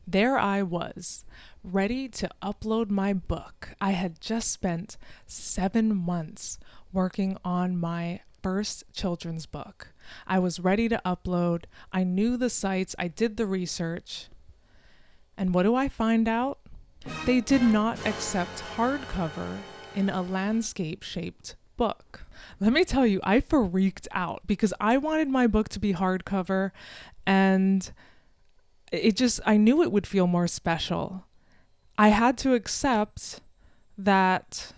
There I was, ready to upload my book. I had just spent 7 months working on my first children's book. I was ready to upload. I knew the sites. I did the research. And what do I find out? They did not accept hardcover in a landscape-shaped book. Let me tell you, I freaked out because I wanted my book to be hardcover, and I knew it would feel more special. I had to accept that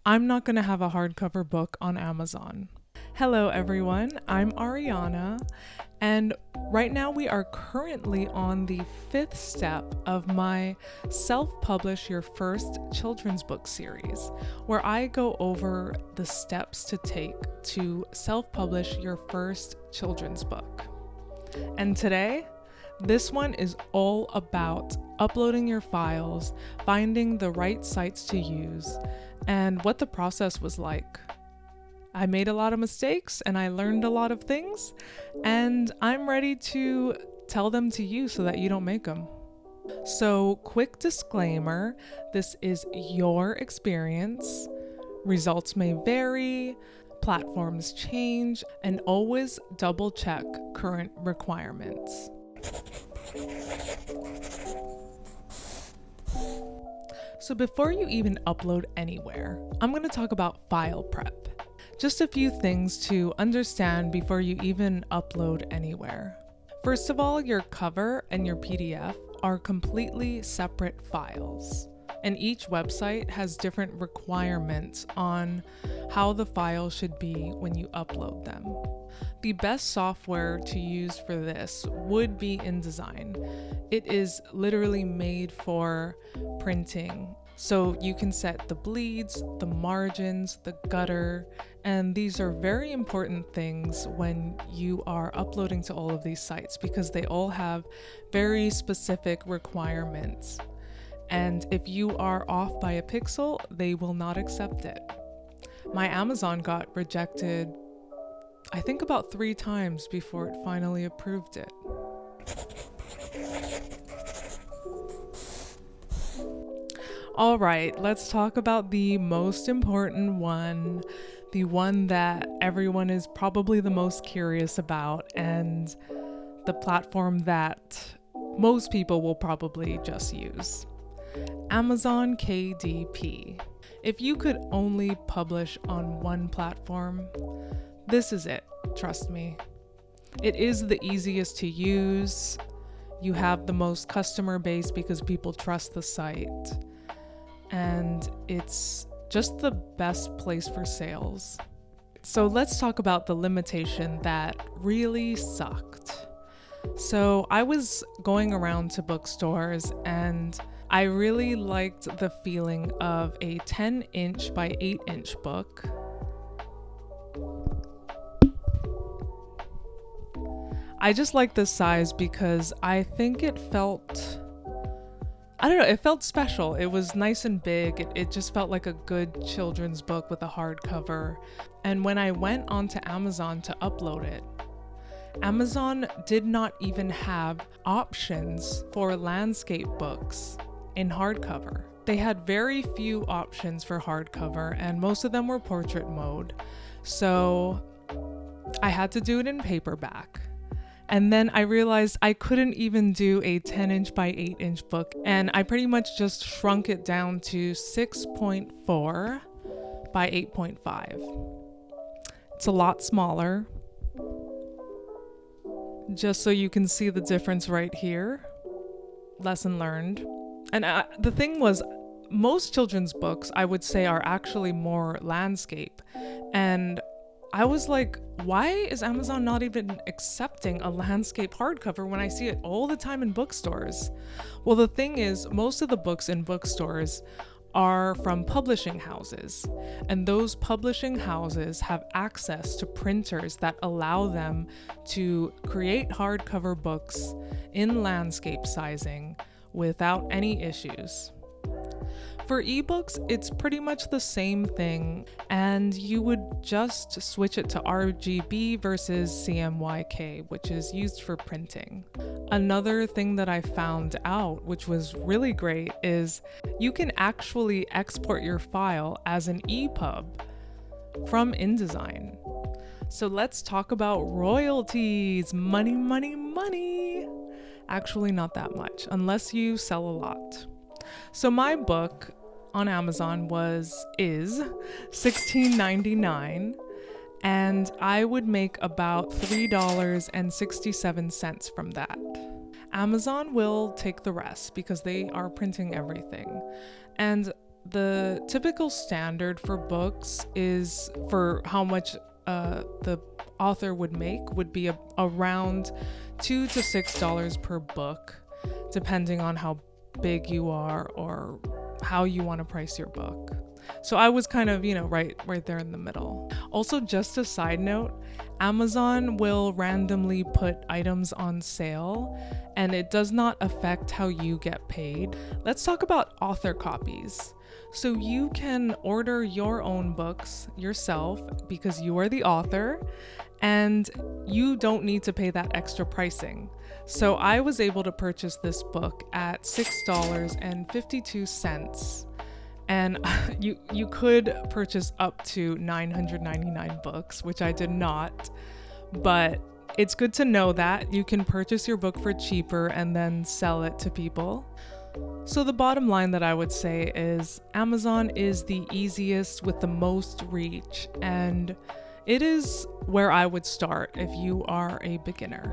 I'm not going to have a hardcover book on Amazon. Hello everyone, I'm Ariana, and right now we are currently on the 5th step of my Self-Publish Your First Children's Book series, where I go over the steps to take to self-publish your first children's book. And today, this one is all about uploading your files, finding the right sites to use, and what the process was like. I made a lot of mistakes and I learned a lot of things, and I'm ready to tell them to you so that you don't make them. So, quick disclaimer, this is your experience. Results may vary, platforms change, and always double check current requirements. So before you even upload anywhere, I'm going to talk about file prep. Just a few things to understand before you even upload anywhere. First of all, your cover and your PDF are completely separate files, and each website has different requirements on how the file should be when you upload them. The best software to use for this would be InDesign. It is literally made for printing. So you can set the bleeds, the margins, the gutter, and these are very important things when you are uploading to all of these sites because they all have very specific requirements. And if you are off by a pixel, they will not accept it. My Amazon got rejected, I think about 3 times before it finally approved it. All right, let's talk about the most important one, the one that everyone is probably the most curious about, and the platform that most people will probably just use. Amazon KDP. If you could only publish on one platform, this is it, trust me. It is the easiest to use. You have the most customer base because people trust the site. And it's just the best place for sales. So let's talk about the limitation that really sucked. So I was going around to bookstores and I really liked the feeling of a 10-inch by 8-inch book. I just like this size because I think it felt, it felt special. It was nice and big. It just felt like a good children's book with a hardcover. And when I went onto Amazon to upload it, Amazon did not even have options for landscape books in hardcover. They had very few options for hardcover, and most of them were portrait mode. So I had to do it in paperback. And then I realized I couldn't even do a 10-inch by 8-inch book, and I pretty much just shrunk it down to 6.4 by 8.5. It's a lot smaller. Just so you can see the difference right here. Lesson learned. And the thing was, most children's books, I would say, are actually more landscape. And I was like, why is Amazon not even accepting a landscape hardcover when I see it all the time in bookstores? Well, the thing is, most of the books in bookstores are from publishing houses, and those publishing houses have access to printers that allow them to create hardcover books in landscape sizing without any issues. For ebooks, it's pretty much the same thing, and you would just switch it to RGB versus CMYK, which is used for printing. Another thing that I found out, which was really great, is you can actually export your file as an EPUB from InDesign. So let's talk about royalties. Money, money, money. Actually, not that much, unless you sell a lot. So my book on Amazon is $16.99, and I would make about $3.67 from that. Amazon will take the rest because they are printing everything. And the typical standard for books is for how much the author would make would be around $2 to $6 per book, depending on how big you are or how you want to price your book. So I was kind of, right there in the middle. Also, just a side note, Amazon will randomly put items on sale, and it does not affect how you get paid. Let's talk about author copies. So you can order your own books yourself because you are the author, and you don't need to pay that extra pricing. So I was able to purchase this book at $6.52, and you could purchase up to 999 books, which I did not, but it's good to know that you can purchase your book for cheaper and then sell it to people. So the bottom line that I would say is Amazon is the easiest with the most reach, and it is where I would start if you are a beginner.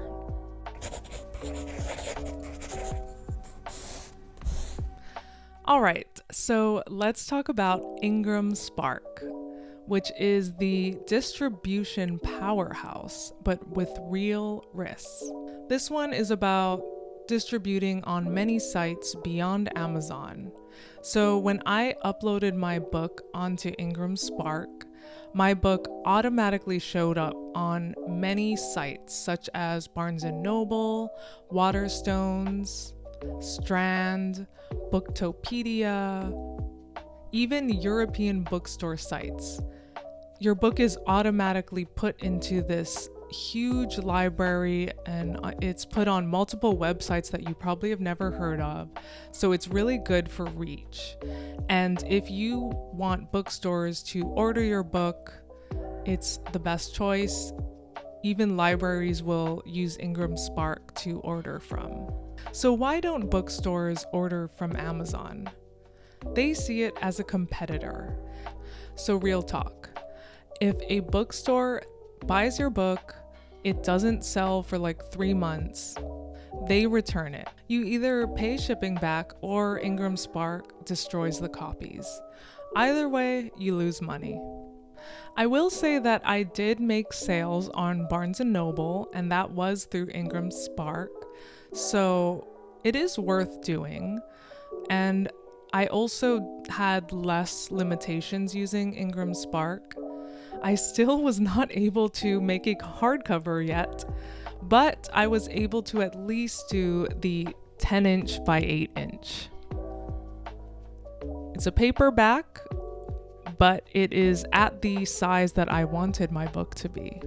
All right, so let's talk about IngramSpark, which is the distribution powerhouse, but with real risks. This one is about distributing on many sites beyond Amazon. So when I uploaded my book onto IngramSpark, my book automatically showed up on many sites such as Barnes & Noble, Waterstones, Strand, Booktopedia, even European bookstore sites. Your book is automatically put into this huge library, and it's put on multiple websites that you probably have never heard of. So it's really good for reach. And if you want bookstores to order your book, it's the best choice. Even libraries will use IngramSpark to order from. So why don't bookstores order from Amazon? They see it as a competitor. So real talk. If a bookstore buys your book, it doesn't sell for like 3 months, they return it. You either pay shipping back or IngramSpark destroys the copies. Either way, you lose money. I will say that I did make sales on Barnes & Noble, and that was through IngramSpark, so it is worth doing. And I also had less limitations using IngramSpark. I still was not able to make a hardcover yet, but I was able to at least do the 10-inch by 8-inch. It's a paperback, but it is at the size that I wanted my book to be.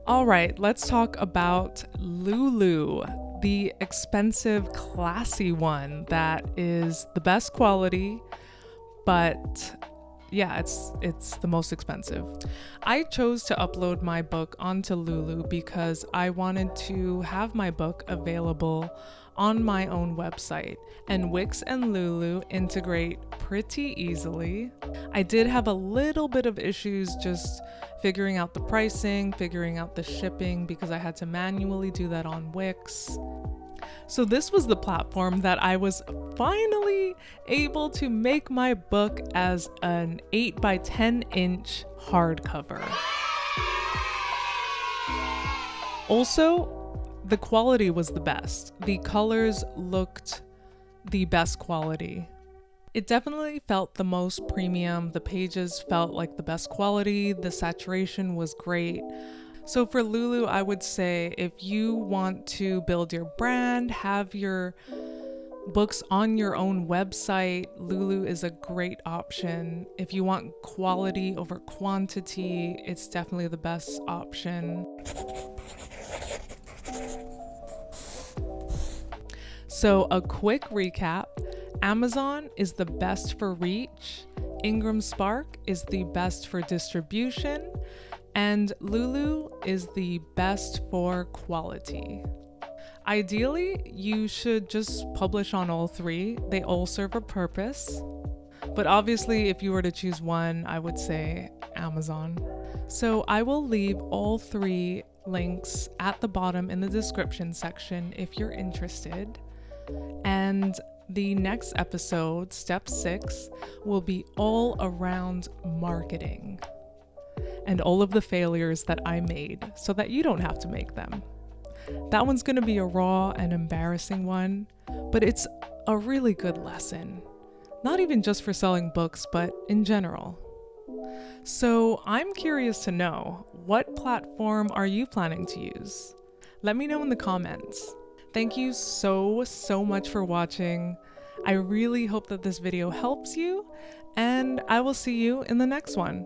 All right, let's talk about Lulu, the expensive, classy one that is the best quality, but yeah, it's the most expensive. I chose to upload my book onto Lulu because I wanted to have my book available on my own website, and Wix and Lulu integrate pretty easily. I did have a little bit of issues just figuring out the pricing, figuring out the shipping, because I had to manually do that on Wix. So this was the platform that I was finally able to make my book as an 8 by 10 inch hardcover. Also, the quality was the best. The colors looked the best quality. It definitely felt the most premium. The pages felt like the best quality. The saturation was great. So for Lulu, I would say if you want to build your brand, have your books on your own website, Lulu is a great option. If you want quality over quantity, it's definitely the best option. So a quick recap, Amazon is the best for reach, IngramSpark is the best for distribution, and Lulu is the best for quality. Ideally, you should just publish on all three. They all serve a purpose. But obviously, if you were to choose one, I would say Amazon. So I will leave all three links at the bottom in the description section if you're interested. And the next episode, step 6, will be all around marketing and all of the failures that I made so that you don't have to make them. That one's going to be a raw and embarrassing one, but it's a really good lesson. Not even just for selling books, but in general. So I'm curious to know, what platform are you planning to use? Let me know in the comments. Thank you so much for watching. I really hope that this video helps you, and I will see you in the next one.